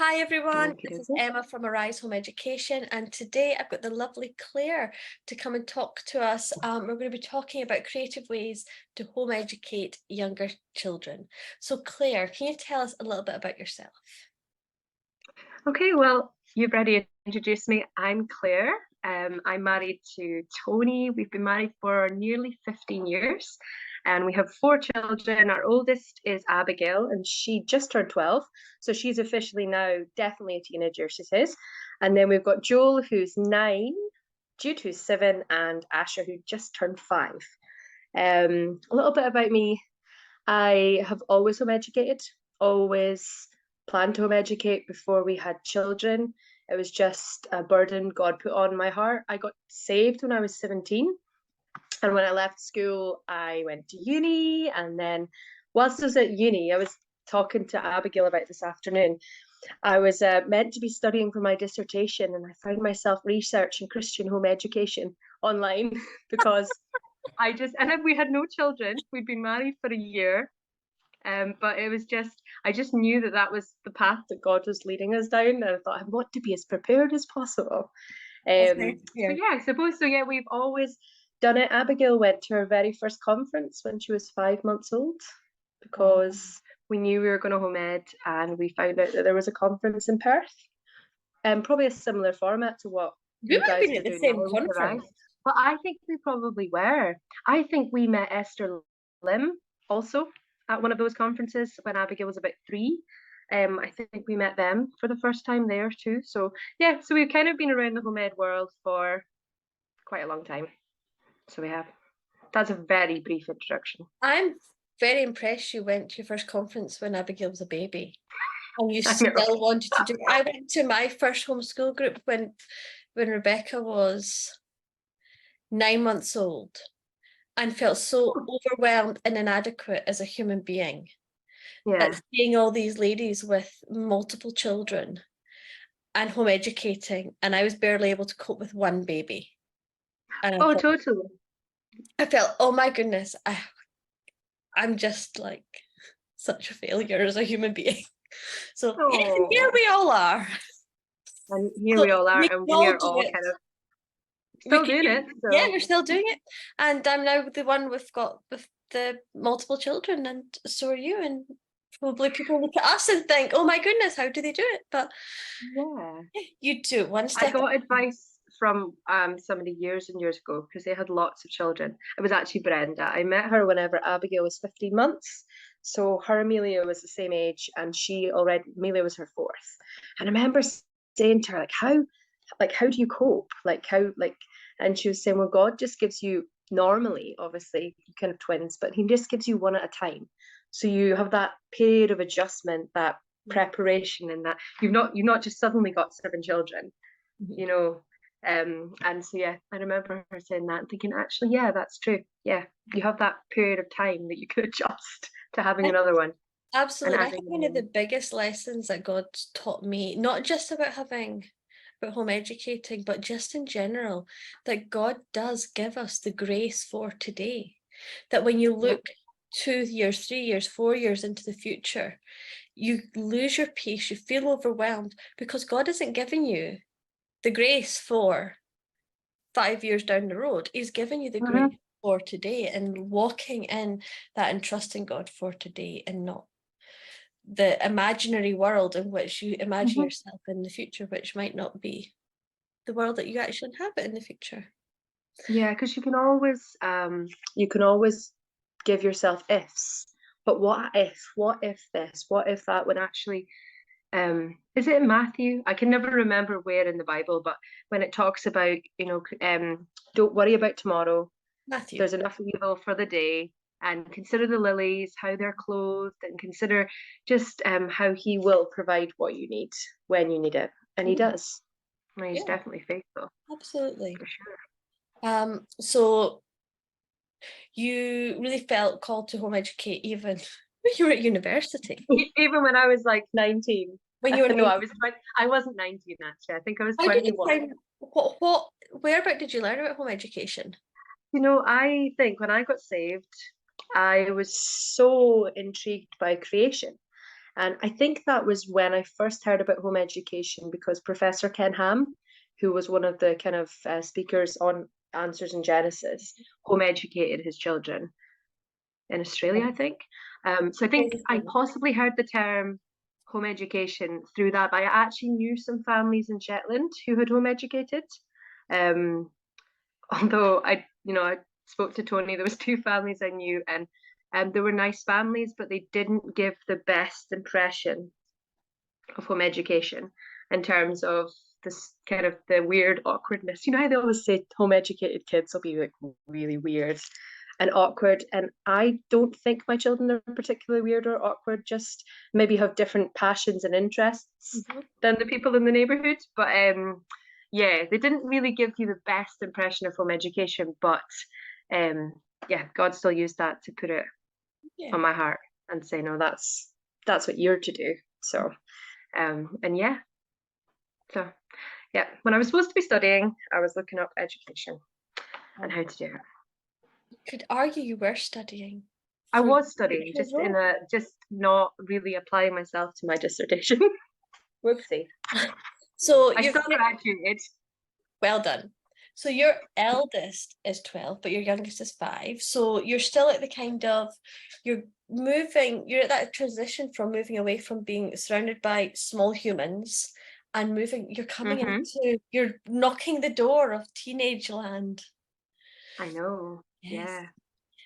Hi everyone, Okie this is dokie. Emma from Arise Home Education, and today I've got the lovely Claire to come and talk to us. We're going to be talking about creative ways to home educate younger children. So Claire, can you tell us a little bit about yourself? Okay, well, you've already introduced me. I'm Claire. I'm married to Tony. We've been married for nearly 15 years, and we have four children. Our oldest is Abigail, and she just turned 12. So she's officially now definitely a teenager, she says. And then we've got Joel, who's 9, Jude, who's 7, and Asher, who just turned 5. A little bit about me. I have always home educated, always planned to home educate before we had children. It was just a burden God put on my heart. I got saved when I was 17. And when I left school, I went to uni. And then, whilst I was at uni, I was talking to Abigail about this afternoon. I was meant to be studying for my dissertation, and I found myself researching Christian home education online because and then we had no children. We'd been married for a year. But it was I just knew that that was the path that God was leading us down. And I thought, I want to be as prepared as possible. That's nice to So hear. yeah, I suppose so. Yeah, we've always done it. Abigail went to her very first conference when she was 5 months old Wow. because we knew we were going to home ed, and we found out that there was a conference in Perth, and probably a similar format to what We you might have guys been are at the doing now same with Arise. conference. But I think we probably were. I think we met Esther Lim also at one of those conferences when Abigail was about 3. I think we met them for the first time there too. So yeah, so we've kind of been around the home ed world for quite a long time. So we have. That's a very brief introduction. I'm very impressed you went to your first conference when Abigail was a baby and you I know. still wanted to do it. I went to my first homeschool group when Rebecca was 9 months old and felt so overwhelmed and inadequate as a human being at Yeah. seeing all these ladies with multiple children and home educating, and I was barely able to cope with one baby. And Oh, totally. I felt, oh my goodness, I'm just like such a failure as a human being. So yeah, here Oh. we all are. And here So we all are, we and can we all are do all it. kind of We still can, doing it. yeah, So we're still doing it, and I'm now the one we've got with the multiple children, and so are you. And probably people look at us and think, "Oh my goodness, how do they do it?" But yeah. yeah, you do one I step. got advice from somebody years and years ago because they had lots of children. It was actually Brenda. I met her whenever Abigail was 15 months. So her Amelia was the same age, and Amelia was her fourth. And I remember saying to her, how do you cope? And she was saying, well, God just gives you normally, obviously, you kind of twins, but he just gives you one at a time. So you have that period of adjustment, that preparation, and that you've not just suddenly got 7 children, Mhm. you know. And so yeah, I remember her saying that and thinking, actually, yeah, that's true. Yeah, you have that period of time that you could adjust to having I- another one and Absolutely. I adding think them one of the in. biggest lessons that God taught me, not just about home educating, but just in general, that God does give us the grace for today. That when you Yep. look 2 years, 3 years, 4 years into the future, you lose your peace, you feel overwhelmed because God isn't giving you the grace for 5 years down the road. He's giving you the Mhm. grace for today and walking in that and trusting God for today and not the imaginary world in which you imagine Mhm. yourself in the future, which might not be the world that you actually inhabit in the future. Yeah, because you can always give yourself ifs. But what if this, what if that, when actually is it in Matthew? I can never remember where in the Bible, but when it talks about, don't worry about tomorrow, Matthew. there's enough evil for the day, and consider the lilies, how they're clothed, and consider just how he will provide what you need when you need it. And he Mm, does. And he's yeah, definitely faithful, absolutely. for sure. So you really felt called to home educate even when you were at university. Even when I was like 19. When you were No, 19. I wasn't 19 actually. I think I was How did you 21. find whereabout did you learn about home education? I think when I got saved, I was so intrigued by creation. And I think that was when I first heard about home education because Professor Ken Ham, who was one of the kind of speakers on Answers in Genesis, home educated his children in Australia, I think. So I think I Amazing. possibly heard the term home education through that, but I actually knew some families in Shetland who had home educated. Um, although I spoke to Tony, there was two families I knew, and they were nice families, but they didn't give the best impression of home education in terms of this kind of the weird awkwardness. You know how they always say home educated kids will be like really weird and awkward. And I don't think my children are particularly weird or awkward, just maybe have different passions and interests Mhm. than the people in the neighborhood. But yeah, they didn't really give you the best impression of home education, but yeah, God still used that to put it Yeah. on my heart and say, no, that's what you're to do. So and yeah, so yeah, when I was supposed to be studying, I was looking up education and how to do it. Could argue you were studying I for was your studying, future role. just not really applying myself to my dissertation. Whoopsie. So I you've still graduated. well done. So your eldest is 12, but your youngest is 5. So you're still at the kind of you're at that transition from moving away from being surrounded by small humans and you're coming Hmm. you're knocking the door of teenage land. I know. Yes. Yeah.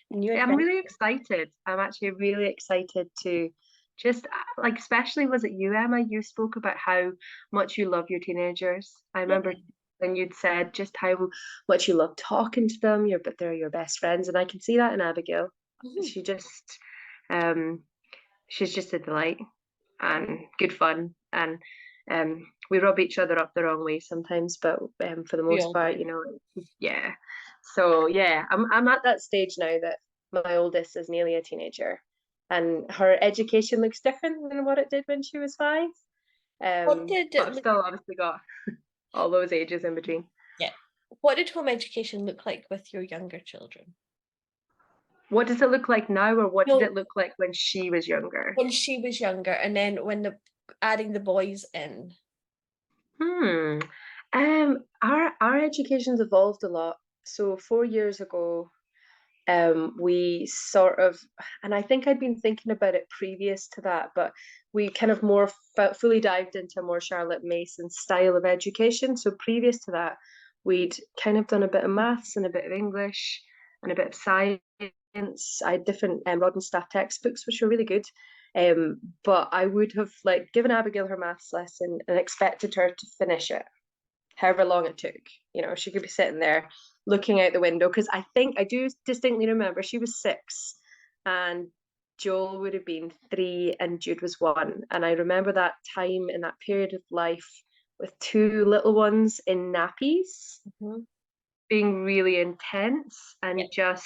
New I'm adventure. really excited. I'm actually really excited to just like, especially was it you, Emma? You spoke about how much you love your teenagers. I Yeah. remember when you'd said just how much you love talking to them, but they're your best friends, and I can see that in Abigail. Mhm. She just, um, she's just a delight and good fun, and we rub each other up the wrong way sometimes, but for the We most all part, do. yeah. So yeah, I'm at that stage now that my oldest is nearly a teenager, and her education looks different than what it did when she was 5. What did it But look still, obviously got all those ages in between. yeah. What did home education look like with your younger children? What does it look like now, or what did it No, look like when she was younger? when she was younger, and then when the adding the boys in. Hmm. Our education's evolved a lot. So 4 years ago, we sort of, and I think I'd been thinking about it previous to that, but we kind of more fully dived into a more Charlotte Mason style of education. So previous to that, we'd kind of done a bit of maths and a bit of English and a bit of science. I had different Rod and Staff textbooks, which were really good. But I would have like given Abigail her maths lesson and expected her to finish it however long it took. She could be sitting there looking out the window because I do distinctly remember she was 6 and Joel would have been 3 and Jude was 1. And I remember that time in that period of life with two little ones in nappies Mhm. being really intense Yeah.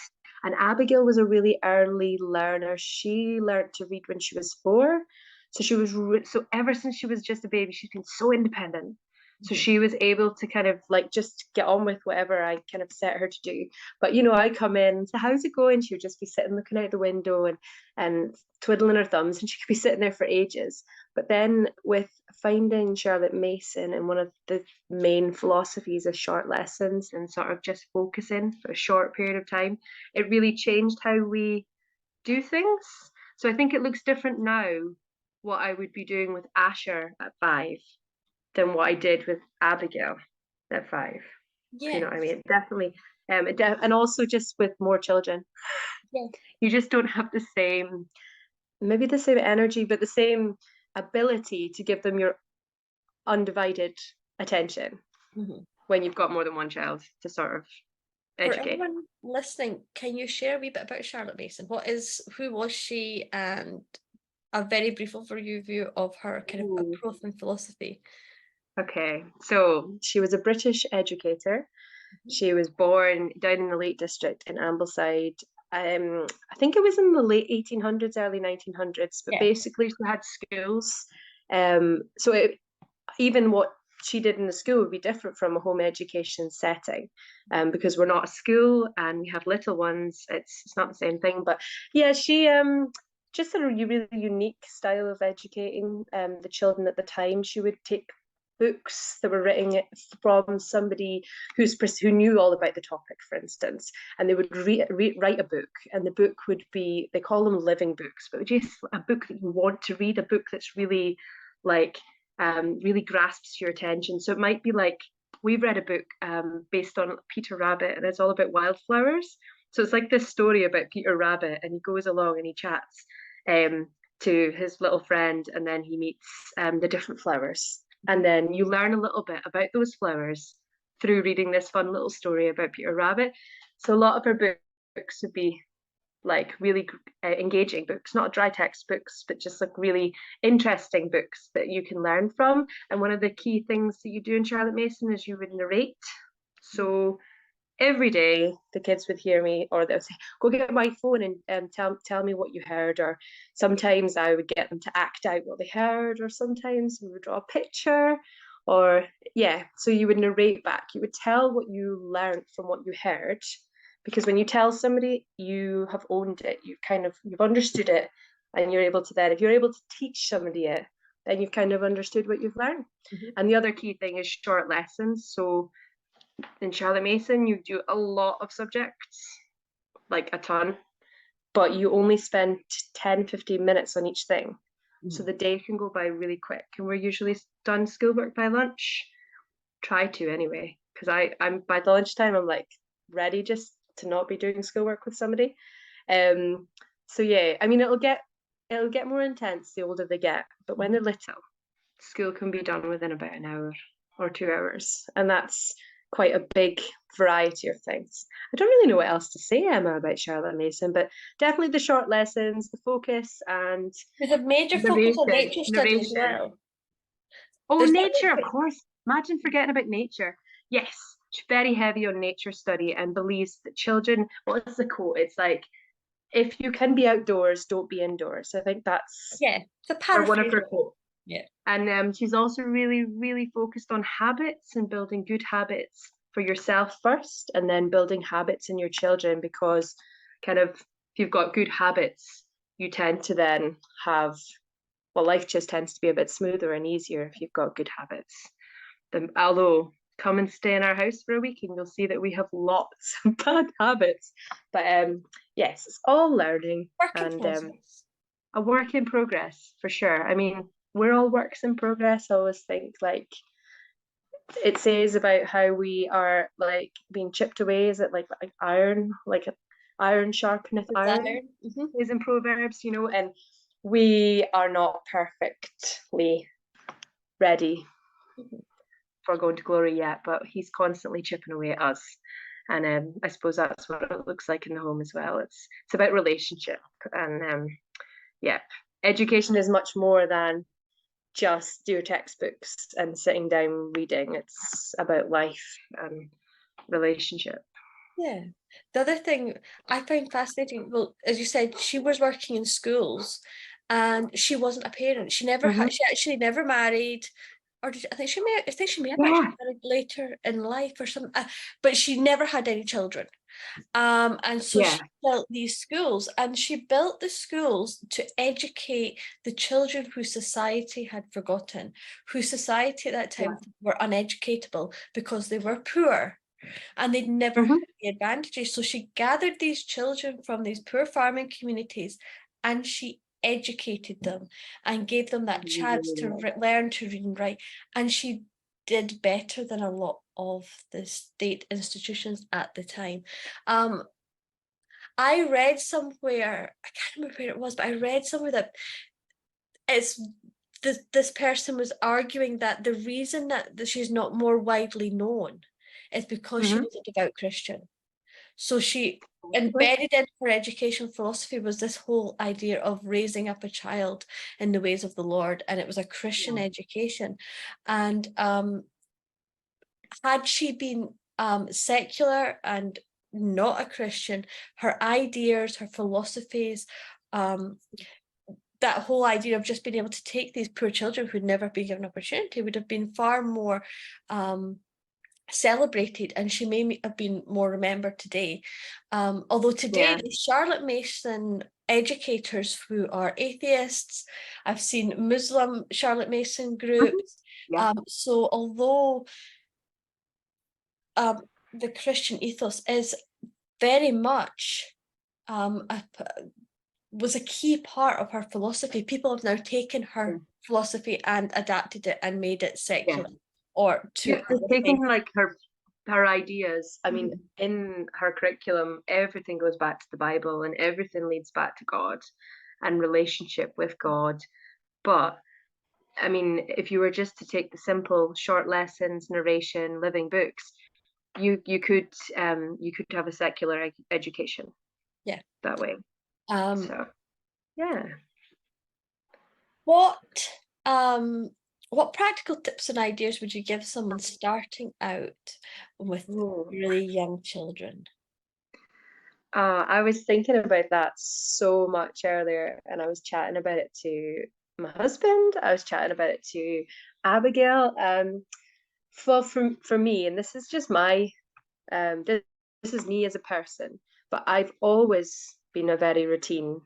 and Abigail was a really early learner. She learned to read when she was 4. So so ever since she was just a baby, she's been so independent. So Mhm. she was able to kind of like just get on with whatever I kind of set her to do. But I come in and say, how's it going? She would just be sitting looking out the window and twiddling her thumbs, and she could be sitting there for ages. But then with finding Charlotte Mason, and one of the main philosophies of short lessons and sort of just focusing for a short period of time, it really changed how we do things. So I think it looks different now what I would be doing with Asher at 5 than what I did with Abigail at 5. If you know Yeah. what I mean? Definitely. And also just with more children, Yeah. you just don't have the same, maybe the same energy, but the same ability to give them your undivided attention Mhm. when you've got more than one child to sort of For educate. everyone listening, can you share a wee bit about Charlotte Mason? Who was she, and a very brief overview of her kind of Ooh. approach and philosophy? Okay, so she was a British educator. Mhm. She was born down in the Lake District in Ambleside. I think it was in the late 1800s, early 1900s, but Yeah. basically she had schools. Even what she did in the school would be different from a home education setting, because we're not a school and we have little ones. It's not the same thing. But yeah, just a really unique style of educating the children at the time. She would take books that were written from somebody who knew all about the topic, for instance, and they would write a book, and the book would be, they call them living books, but just a book that you want to read, a book that's really like really grasps your attention. So it might be like, we've read a book based on Peter Rabbit, and it's all about wildflowers. So it's like this story about Peter Rabbit, and he goes along and he chats um, to his little friend, and then he meets the different flowers. And then you learn a little bit about those flowers through reading this fun little story about Peter Rabbit. So a lot of her books would be like really engaging books, not dry text books, but just like really interesting books that you can learn from. And one of the key things that you do in Charlotte Mason is you would narrate. So every day the kids would hear me, or they'll say, go get my phone and tell me what you heard. Or sometimes I would get them to act out what they heard, or sometimes we would draw a picture, or yeah, so you would narrate back, you would tell what you learned from what you heard, because when you tell somebody, you have owned it, you've understood it, and you're able to then, if you're able to teach somebody it, then you've kind of understood what you've learned. Mm-hmm. And the other key thing is short lessons. So in Charlotte Mason, you do a lot of subjects, like a ton, but you only spend 10, 15 minutes on each thing. So the day can go by really quick. And we're usually done schoolwork by lunch. Try to anyway, because I'm by the lunchtime, I'm like ready just to not be doing schoolwork with somebody. So yeah, I mean, it'll get more intense the older they get, but when they're little, school can be done within about an hour or 2 hours, and that's quite a big variety of things. I don't really know what else to say, Emma, about Charlotte Mason, but definitely the short lessons, the focus, and there's a major focus on nature study as well. Oh, there's nature, of course. Imagine forgetting about nature. Yes, very heavy on nature study, and believes that children, what's the quote? It's like, if you can be outdoors, don't be indoors. I think that's it's a paraphrase. One of her quotes. Yeah. And she's also really, really focused on habits and building good habits for yourself first, and then building habits in your children, because kind of if you've got good habits, you tend to then have, well, life just tends to be a bit smoother and easier if you've got good habits. Although, come and stay in our house for a week and you'll see that we have lots of bad habits. But yes, it's all learning and a work in progress for sure. I mean, we're all works in progress. I always think, like, it says about how we are like being chipped away. Is it like iron, like iron sharpeneth iron? Is in Proverbs, you know, and we are not perfectly ready for going to glory yet, but he's constantly chipping away at us. And I suppose that's what it looks like in the home as well. It's about relationship, and yeah, education is much more than just your textbooks and sitting down reading. It's about life and relationship. Yeah. The other thing I find fascinating, well, as you said, she was working in schools and she wasn't a parent. She never had, she actually never married, or I think she may have actually married later in life or something, but she never had any children. And so she built these schools, and she built the schools to educate the children who society had forgotten, who society at that time were uneducatable because they were poor and they'd never had the advantages. So she gathered these children from these poor farming communities and she educated them and gave them that chance to learn to read and write. And she did better than a lot of the state institutions at the time. I read somewhere, I can't remember where it was, but I read somewhere that this person was arguing that the reason that she's not more widely known is because she was a devout Christian. So she embedded in her education philosophy was this whole idea of raising up a child in the ways of the Lord, and it was a Christian education. And had she been secular and not a Christian, her ideas, her philosophies, that whole idea of just being able to take these poor children who'd never been given an opportunity would have been far more celebrated, and she may have been more remembered today. Although today Yeah. the Charlotte Mason educators who are atheists, I've seen Muslim Charlotte Mason Mhm. groups. Yeah. So although the Christian ethos is very much was a key part of her philosophy, people have now taken her philosophy and adapted it and made it Yeah. secular or to Yeah. other Taking things. like her ideas. I mean, Mhm. in her curriculum, everything goes back to the Bible and everything leads back to God and relationship with God. But I mean, if you were just to take the simple short lessons, narration, living books, you could have a secular education Yeah. that way. Um, So yeah. what what practical tips and ideas would you give someone starting out with Oh. really young children? I was thinking about that so much earlier, and I was chatting about it to my husband. I was chatting about it to Abigail. For me, and this is just my this, this is me as a person, but I've always been a very routine,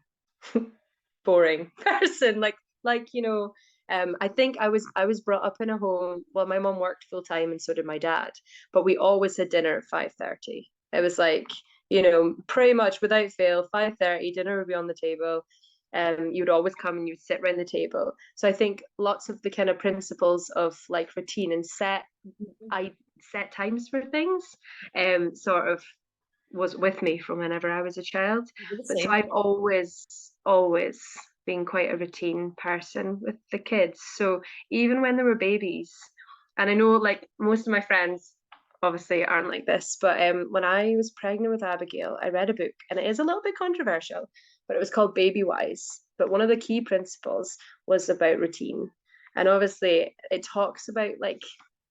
boring person. I think I was brought up in a home. Well, my mom worked full time, and so did my dad. But we always had dinner at 5:30. It was like, pretty much without fail, 5:30 dinner would be on the table. You'd always come and you'd sit around the table. So I think lots of the kind of principles of like routine and I set times for things, sort of was with me from whenever I was a child. The But so same. I've always been quite a routine person with the kids. So even when they were babies, and I know like most of my friends obviously aren't like this, but when I was pregnant with Abigail, I read a book, and it is a little bit controversial, but it was called Baby Wise. But one of the key principles was about routine. And obviously it talks about like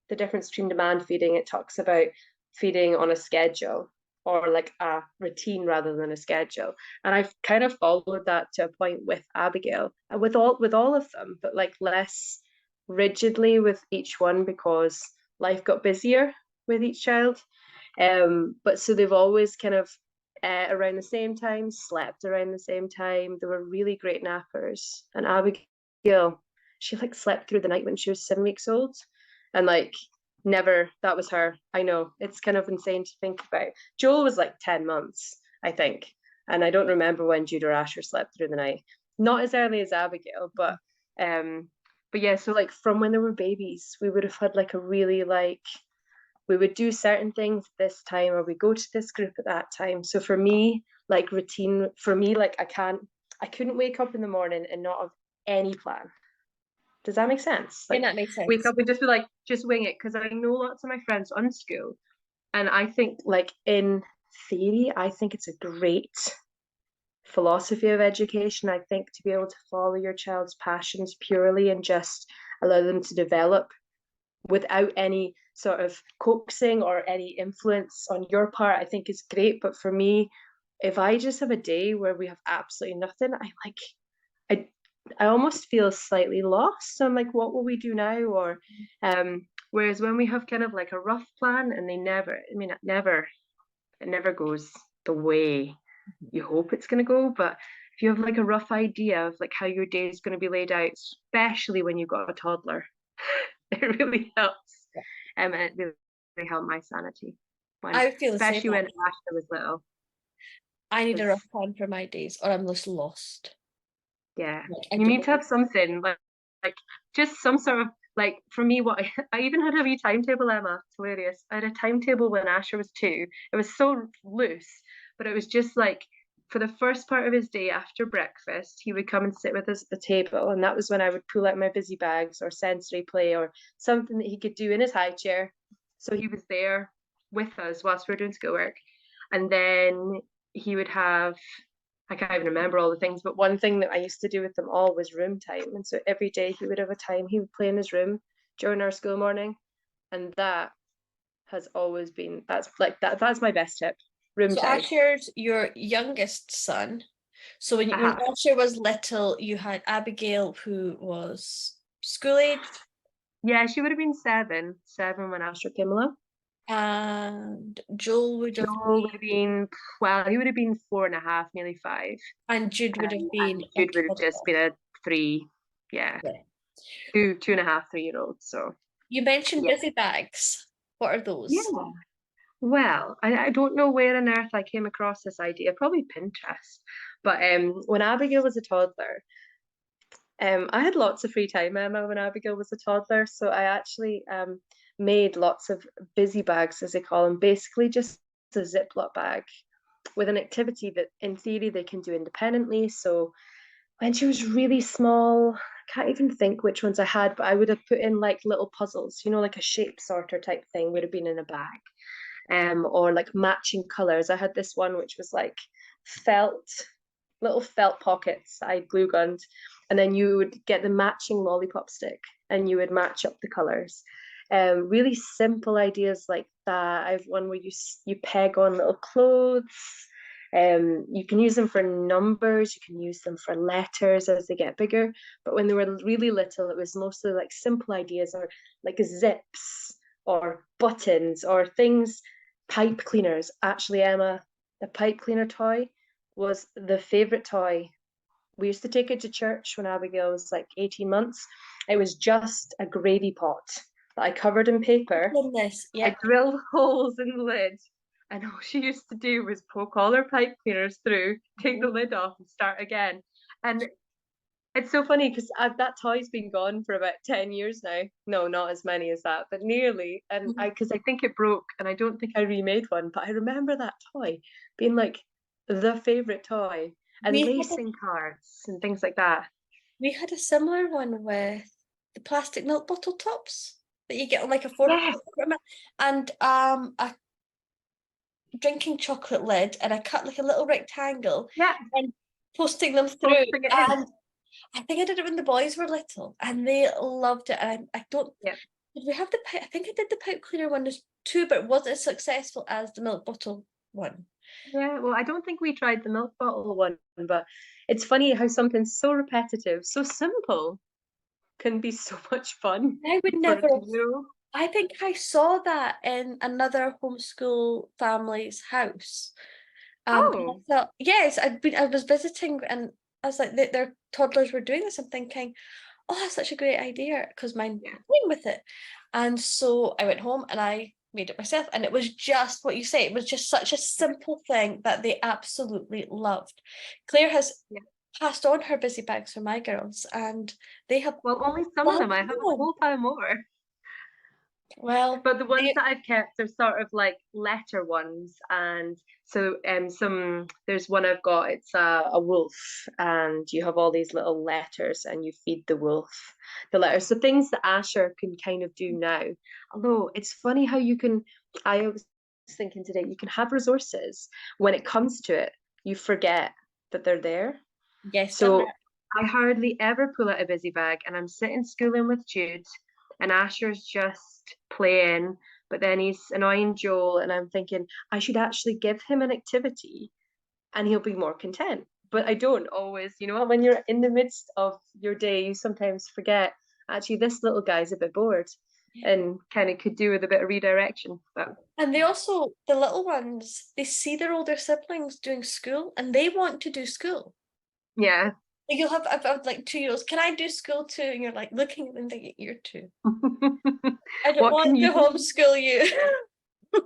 the difference between demand feeding. It talks about feeding on a schedule or like a routine rather than a schedule. And I've kind of followed that to a point with Abigail, and with all of them, but like less rigidly with each one because life got busier with each child. But so they've always kind of around the same time, slept around the same time. They were really great nappers. And Abigail, she like slept through the night when she was 7 weeks old. And like never, that was her. I know it's kind of insane to think about. Joel was like 10 months, I think. And I don't remember when Jude or Asher slept through the night. Not as early as Abigail, um but yeah, so like from when they were babies, we would have had like a really like we would do certain things this time or we go to this group at that time. So for me, like routine, for me, like I couldn't wake up in the morning and not have any plan. Does that make sense? Yeah, Like that makes wake sense. up and just be like, just wing it. Because I know lots of my friends unschool. And I think like in theory, I think it's a great philosophy of education. I think to be able to follow your child's passions purely and just allow them to develop without any sort of coaxing or any influence on your part, I think is great. But for me, if I just have a day where we have absolutely nothing, I I almost feel slightly lost. I'm like, what will we do now? Or whereas when we have kind of like a rough plan and it never goes the way you hope it's gonna go. But if you have like a rough idea of like how your day is going to be laid out, especially when you've got a toddler, it really helps. It really helped my sanity when, I would feel the same especially when actually. Ashley was little. I need a Because rough plan for my days or I'm just lost. yeah, Like I you don't need to know. have something like just some sort of like for me. What I even had a wee timetable, Emma. It's hilarious. I had a timetable when Asher was 2. It was so loose, but it was just like for the first part of his day after breakfast, he would come and sit with us at the table, and that was when I would pull out my busy bags or sensory play or something that he could do in his high chair. So he was there with us whilst we were doing schoolwork, and then he would have I can't even remember all the things, but one thing that I used to do with them all was room time. And so every day he would have a time he would play in his room during our school morning. And that has always been that's my best tip. Room So time. Asher's your youngest son. So when Aha. Asher was little, you had Abigail who was school age. Yeah, she would have been 7 when Astra came along. And Joel would have Joel been, would have been, well, he would have been 4.5, nearly 5. and Jude would have been And a Jude would have just toddler. been a 3, yeah, Yeah. 2.5, 3 year old. So, You mentioned yeah. busy bags. What are those? Yeah. Well, I don't know where on earth I came across this idea, probably Pinterest. But when Abigail was a toddler, I had lots of free time, Emma, when Abigail was a toddler. So I actually made lots of busy bags, as they call them, basically just a Ziploc bag with an activity that in theory they can do independently. So when she was really small, I can't even think which ones I had, but I would have put in like little puzzles, like a shape sorter type thing would have been in a bag. Or like matching colors. I had this one which was like felt, little felt pockets I glue gunned, and then you would get the matching lollipop stick and you would match up the colors. Really simple ideas like that. I have one where you peg on little clothes. You can use them for numbers, you can use them for letters as they get bigger. But when they were really little, it was mostly like simple ideas or like zips or buttons or things, pipe cleaners. Actually, Emma, the pipe cleaner toy was the favorite toy. We used to take it to church when Abigail was like 18 months. It was just a gravy pot that I covered in paper. Goodness, I yep. drilled holes in the lid, and all she used to do was poke all her pipe cleaners through, take the Mhm. lid off, and start again. And it's so funny because that toy's been gone for about 10 years now. No, not as many as that, but nearly. And Mhm. because I think it broke and I don't think I remade one, but I remember that toy being like the favorite toy and We had a lacing cards and things like that. we had a similar one with the plastic milk bottle tops that you get on like a four Yes, and a drinking chocolate lid, and I cut like a little rectangle yeah, and posting them through. posting it in. And I think I did it when the boys were little, and they loved it. And I don't. Yeah. Did we have the pipe? I think I did the pipe cleaner one too, but it wasn't as successful as the milk bottle one. Yeah, well, I don't think we tried the milk bottle one, but it's funny how something so repetitive, so simple, can be so much fun I would for a never. 2 year old. I think I saw that in another homeschool family's house. And I Oh, thought, yes, I was visiting, and I was like, their toddlers were doing this. I'm thinking, oh, that's such a great idea, because mine yeah, were playing with it. And so I went home and I made it myself. And it was just what you say, it was just such a simple thing that they absolutely loved. Claire has yeah. passed on her busy bags for my girls, and they have Well, only some of loved them. I have a them. whole pile more. Well, But the ones they, that I've kept are sort of like letter ones. And so there's one I've got, it's a wolf, and you have all these little letters and you feed the wolf the letters. So things that Asher can kind of do now. Although it's funny how I was thinking today, you can have resources. When it comes to it, you forget that they're there. yes, done So that. I hardly ever pull out a busy bag, and I'm sitting schooling with Jude, and Asher's just playing, but then he's annoying Joel, and I'm thinking I should actually give him an activity and he'll be more content. But I don't always, when you're in the midst of your day, you sometimes forget actually this little guy's a bit bored and kind of could do with a bit of redirection. But And they also, the little ones, they see their older siblings doing school and they want to do school. yeah. Like I've had like 2 years, can I do school too? And you're like looking at them thinking, you're two. I don't What can want to you do? homeschool you.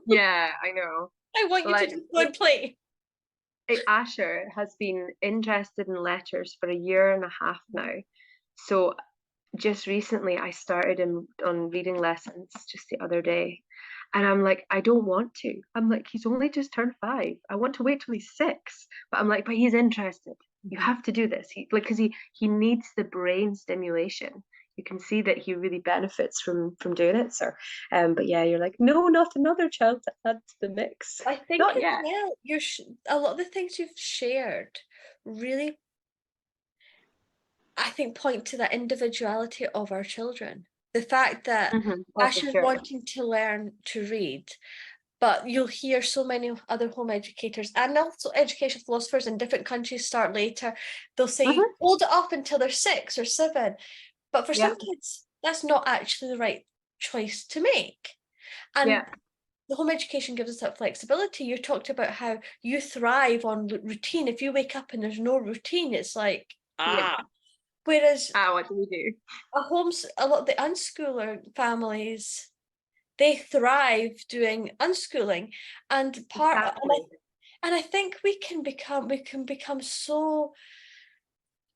Yeah, I know. I want you to Like just go and play. Asher has been interested in letters for a year and a half now. So just recently I started him on reading lessons just the other day. And I'm like, I don't want to. I'm like, he's only just turned 5. I want to wait till he's 6. But I'm like, but he's interested. You Mhm. have to do this. Because he needs the brain stimulation. You can see that he really benefits from doing it. So but yeah, you're like, no, not another child to add to the mix. I think Not as yet. well, a lot of the things you've shared really, I think, point to that individuality of our children. The fact that Oh, for Asher's sure. wanting to learn to read, but you'll hear so many other home educators and also education philosophers in different countries start later. They'll say, Hmm. hold it up until they're 6 or 7. But for Yeah. some kids, that's not actually the right choice to make. And Yeah. the home education gives us that flexibility. You talked about how you thrive on routine. If you wake up and there's no routine, it's like, Yeah. ah. Whereas What do we do? a lot of the unschooler families, they thrive doing unschooling, and Exactly. and I think we can become so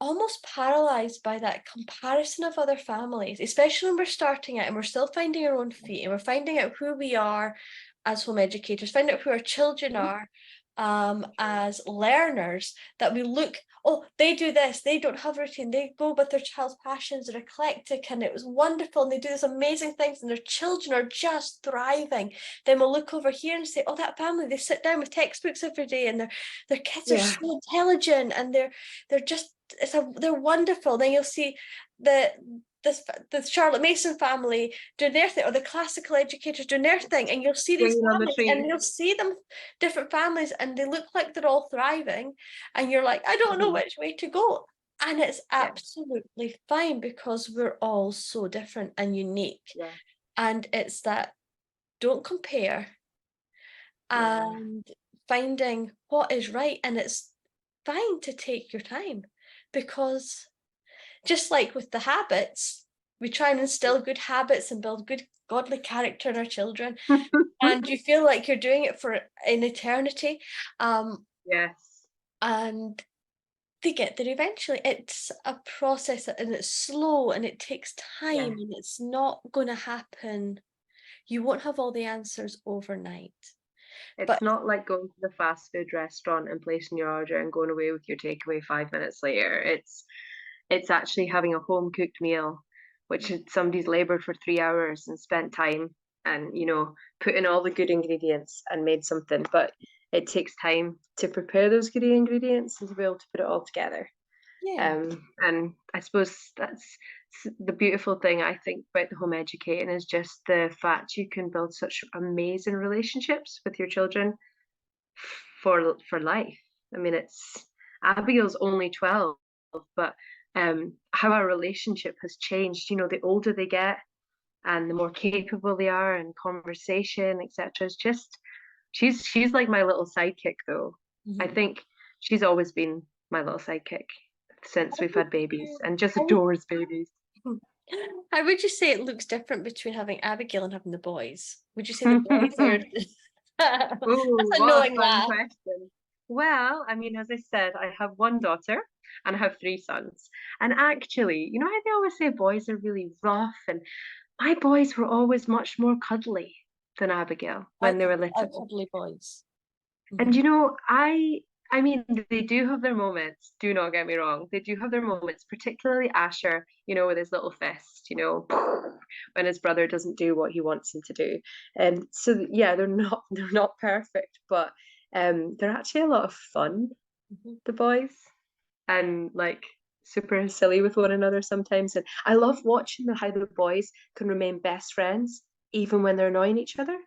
almost paralyzed by that comparison of other families, especially when we're starting out and we're still finding our own feet and we're finding out who we are as home educators, find out who our children Mhm. are as learners, that we look, oh, they do this, they don't have a routine, they go with their child's passions, they're eclectic, and it was wonderful, and they do these amazing things, and their children are just thriving. Then we'll look over here and say, oh, that family, they sit down with textbooks every day, and their kids are Yeah. so intelligent, and they're just they're wonderful. Then you'll see the the Charlotte Mason family doing their thing, or the classical educators doing their thing, and you'll see these Swinging on the families, and tree. you'll see them different families, and they look like they're all thriving, and you're like, I don't know Mhm. which way to go, and it's Yeah. absolutely fine because we're all so different and unique, Yeah. and it's that don't compare Yeah. and finding what is right, and it's fine to take your time because just like with the habits, we try and instill good habits and build good godly character in our children, and you feel like you're doing it for an eternity, um, Yes. and they get there eventually. It's a process and it's slow and it takes Yeah. time and it's not going to happen. You won't have all the answers overnight, but It's not like going to the fast food restaurant and placing your order and going away with your takeaway 5 minutes later. It's actually having a home cooked meal, which is somebody's labored for 3 hours and spent time and, put in all the good ingredients and made something. But it takes time to prepare those good ingredients and to be able to put it all together. yeah. And I suppose that's the beautiful thing I think about the home educating is just the fact you can build such amazing relationships with your children for life. I mean, it's Abigail's only 12, but how our relationship has changed. The older they get and the more capable they are in conversation, etc. It's just she's like my little sidekick, though. I Mhm. think she's always been my little sidekick since How we've would had babies you, and just how would, adores babies. how would you say it looks different between having Abigail and having the boys? Would you say the boys are that's Oh, a what a knowing fun laugh. question. Well, I mean, as I said, I have one daughter and I have three sons. And actually, you know how they always say boys are really rough, and my boys were always much more cuddly than Abigail when they were Are little. cuddly boys. And Mhm. I mean, they do have their moments, do not get me wrong. They do have their moments, particularly Asher, with his little fist, when his brother doesn't do what he wants him to do. And so yeah, they're not perfect, but they're actually a lot of fun, Mhm. the boys, and like super silly with one another sometimes. And I love watching how the boys can remain best friends even when they're annoying each other.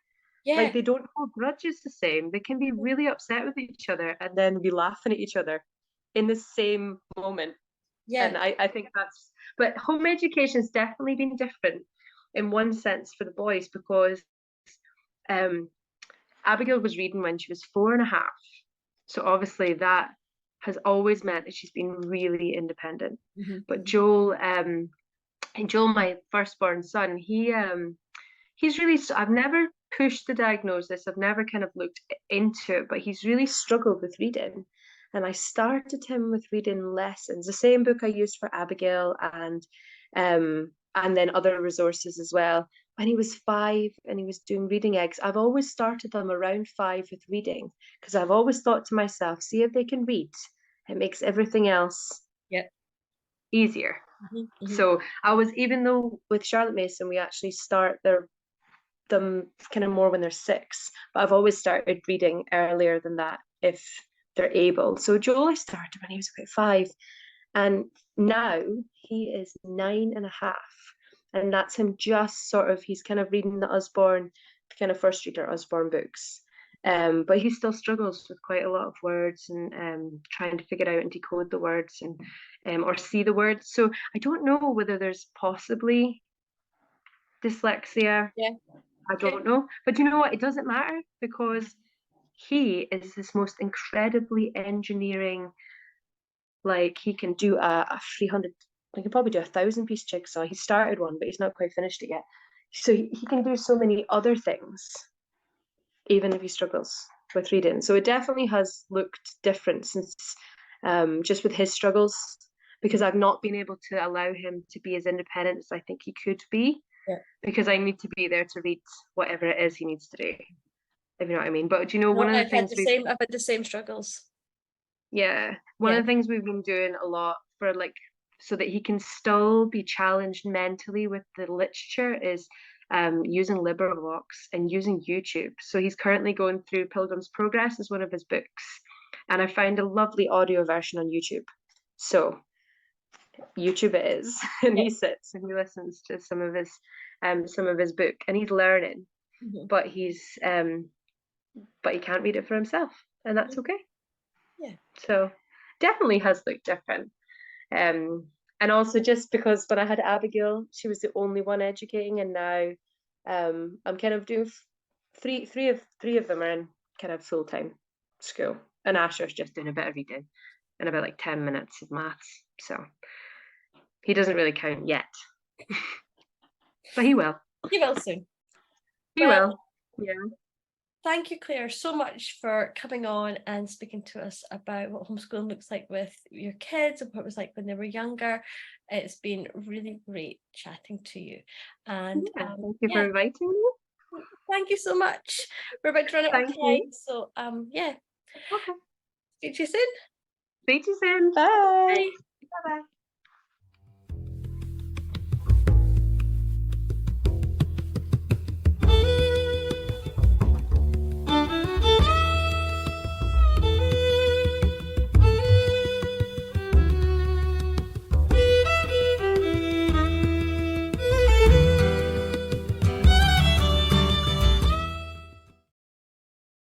Like Yeah. they don't hold grudges the same. They can be really upset with each other and then be laughing at each other in the same moment. Yeah. And I think but home education's definitely been different in one sense for the boys because um, Abigail was reading when she was 4.5. So obviously that has always meant that she's been really independent. Mhm, But mhm. Joel, my firstborn son, he's really, I've never pushed the diagnosis, I've never kind of looked into it, but he's really struggled with reading. And I started him with reading lessons, the same book I used for Abigail and then other resources as well. When he was 5 and he was doing reading eggs, I've always started them around 5 with reading because I've always thought to myself, see if they can read, it makes everything else Yeah. easier. Mhm, mhm. So even though with Charlotte Mason, we actually start them kind of more when they're 6, but I've always started reading earlier than that if they're able. So Joel, I started when he was about 5, and now he is 9.5, and that's him just sort of, he's kind of reading the Usborne, kind of first reader Usborne books. But he still struggles with quite a lot of words and trying to figure out and decode the words and or see the words. So I don't know whether there's possibly dyslexia Yeah. I Okay. don't know. But you know what? It doesn't matter because he is this most incredibly engineering, like he can do a 300, he can probably do 1,000 piece jigsaw. He started one, but he's not quite finished it yet. So he can do so many other things, even if he struggles with reading. So it definitely has looked different since just with his struggles, because I've not been able to allow him to be as independent as I think he could be, Yeah. because I need to be there to read whatever it is he needs to do, if you know what I mean. But do you know, No, one of the I've had things the we've, same. I've had the same struggles. yeah, one Yeah. of the things we've been doing a lot for like, so that he can still be challenged mentally with the literature is using LibriVox and using YouTube. So he's currently going through Pilgrim's Progress as one of his books, and I found a lovely audio version on YouTube. So YouTube it is, and Yeah. he sits and he listens to some of his book, and he's learning, Mhm. but he can't read it for himself, and that's okay. Yeah. So definitely has looked different. And also just because when I had Abigail, she was the only one educating, and now I'm kind of doing three of them are in kind of full time school, and Asher's just doing a bit of reading and about like 10 minutes of maths. So he doesn't really count yet, but he will. You will soon. He Well, will. Yeah. thank you, Claire, so much for coming on and speaking to us about what homeschooling looks like with your kids and what it was like when they were younger. It's been really great chatting to you. And Yeah. Thank you for yeah, inviting me. thank you so much. We're about to run out of Thank you. time. So yeah, Okay. speak to you soon. See you soon. Bye. Bye. Bye bye.